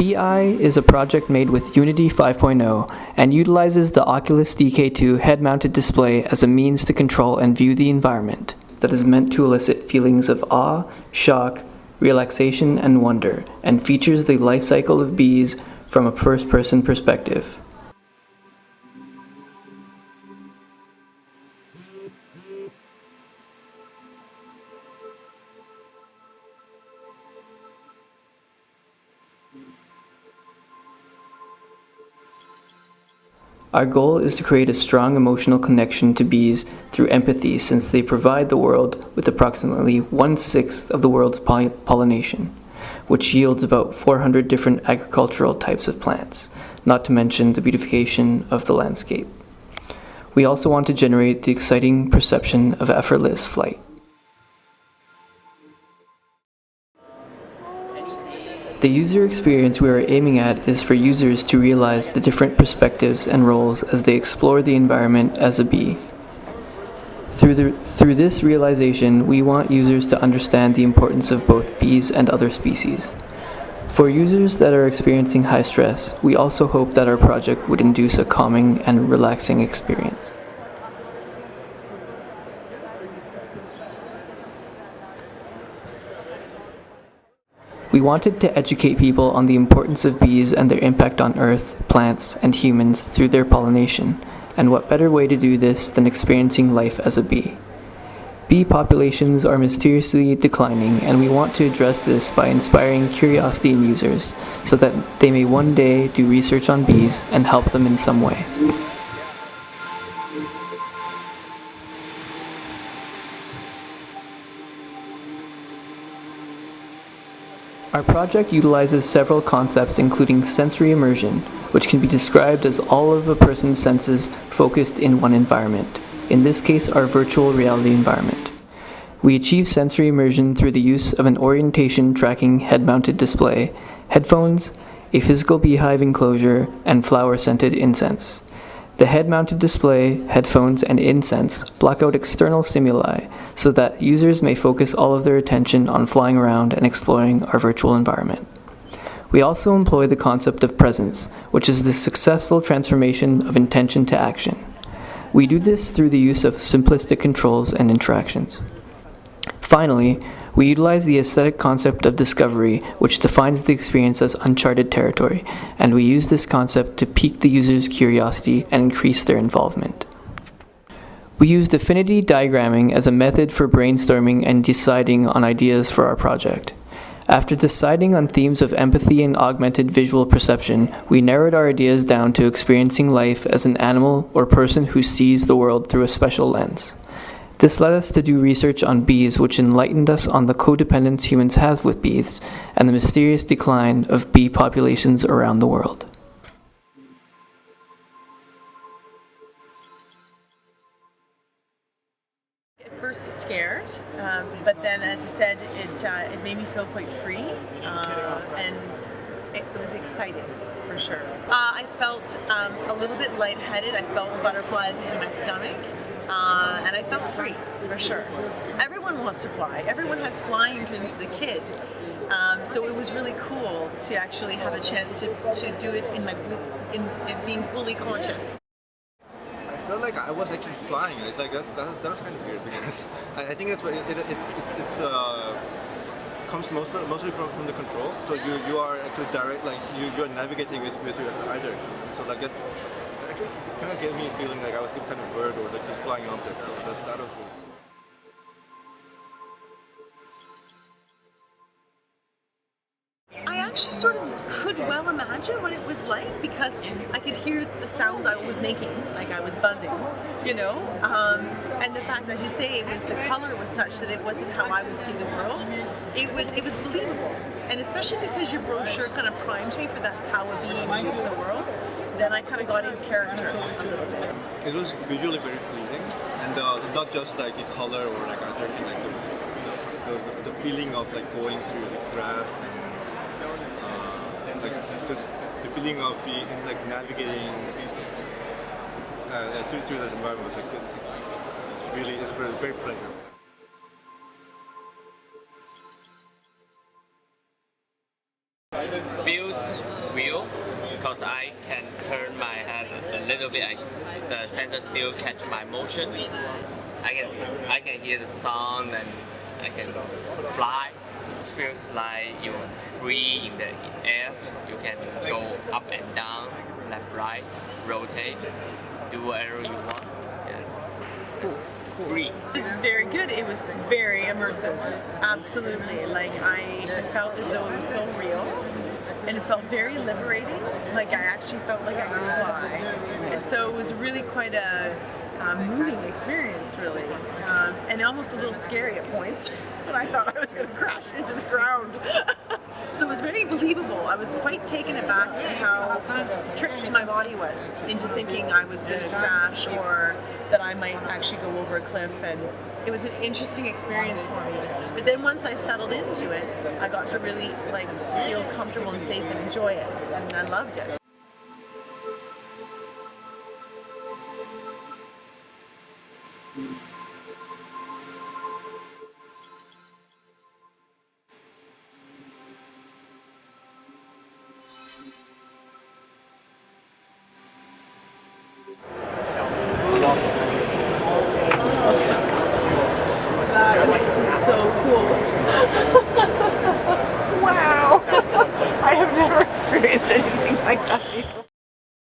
BI is a project made with Unity 5.0 and utilizes the Oculus DK2 head-mounted display as a means to control and view the environment that is meant to elicit feelings of awe, shock, relaxation, and wonder, and features the life cycle of bees from a first-person perspective. Our goal is to create a strong emotional connection to bees through empathy, since they provide the world with approximately 1/6 of the world's pollination, which yields about 400 different agricultural types of plants, not to mention the beautification of the landscape. We also want to generate the exciting perception of effortless flight. The user experience we are aiming at is for users to realize the different perspectives and roles as they explore the environment as a bee. Through this realization, we want users to understand the importance of both bees and other species. For users that are experiencing high stress, we also hope that our project would induce a calming and relaxing experience. We wanted to educate people on the importance of bees and their impact on Earth, plants, and humans through their pollination, and what better way to do this than experiencing life as a bee. Bee populations are mysteriously declining, and we want to address this by inspiring curiosity in users, so that they may one day do research on bees and help them in some way. Our project utilizes several concepts, including sensory immersion, which can be described as all of a person's senses focused in one environment, in this case our virtual reality environment. We achieve sensory immersion through the use of an orientation tracking head-mounted display, headphones, a physical beehive enclosure, and flower-scented incense. The head-mounted display, headphones, and incense block out external stimuli so that users may focus all of their attention on flying around and exploring our virtual environment. We also employ the concept of presence, which is the successful transformation of intention to action. We do this through the use of simplistic controls and interactions. Finally, we utilize the aesthetic concept of discovery, which defines the experience as uncharted territory, and we use this concept to pique the user's curiosity and increase their involvement. We used affinity diagramming as a method for brainstorming and deciding on ideas for our project. After deciding on themes of empathy and augmented visual perception, we narrowed our ideas down to experiencing life as an animal or person who sees the world through a special lens. This led us to do research on bees, which enlightened us on the codependence humans have with bees and the mysterious decline of bee populations around the world. At first scared, but then, as I said, it made me feel quite free, and it was exciting for sure. I felt a little bit lightheaded. I felt butterflies in my stomach. And I felt free, for sure. Everyone wants to fly. Everyone has flying dreams as a kid. So it was really cool to actually have a chance to do it in being fully conscious. I felt like I was actually flying. It's like that was kind of weird, because I think that's what it's comes mostly from the control. So you are actually direct, like you are navigating with your either. So like that. Actually, it kind of gave me a feeling like I was some kind of bird or like just flying object. So that was really cool. I actually sort of could well imagine what it was like, because I could hear the sounds I was making, like I was buzzing, you know? And the fact, as you say, it was the color was such that it wasn't how I would see the world. It was believable. And especially because your brochure kind of primes me for that's how a bee views the world, then I kind of got into character a little bit. It was visually very pleasing, and not just like the color or like other thing, like the feeling of like going through the grass and like just the feeling of being like navigating through that environment was like it's very pleasurable. Feels because I can turn my head a little bit. The sensor still catch my motion. I can hear the sound and I can fly. Feels like you're free in the air. You can go up and down, left, right, rotate, do whatever you want. Yes. Free. It was very good. It was very immersive. Absolutely. Like I felt as though it was so real, and it felt very liberating. Like I actually felt like I could fly, and so it was really quite a moving experience, really, and almost a little scary at points. But I thought I was going to crash into the ground. So it was very believable. I was quite taken aback at how tricked my body was into thinking I was going to crash or that I might actually go over a cliff, and it was an interesting experience for me. But then once I settled into it, I got to really like feel comfortable and safe and enjoy it, and I loved it.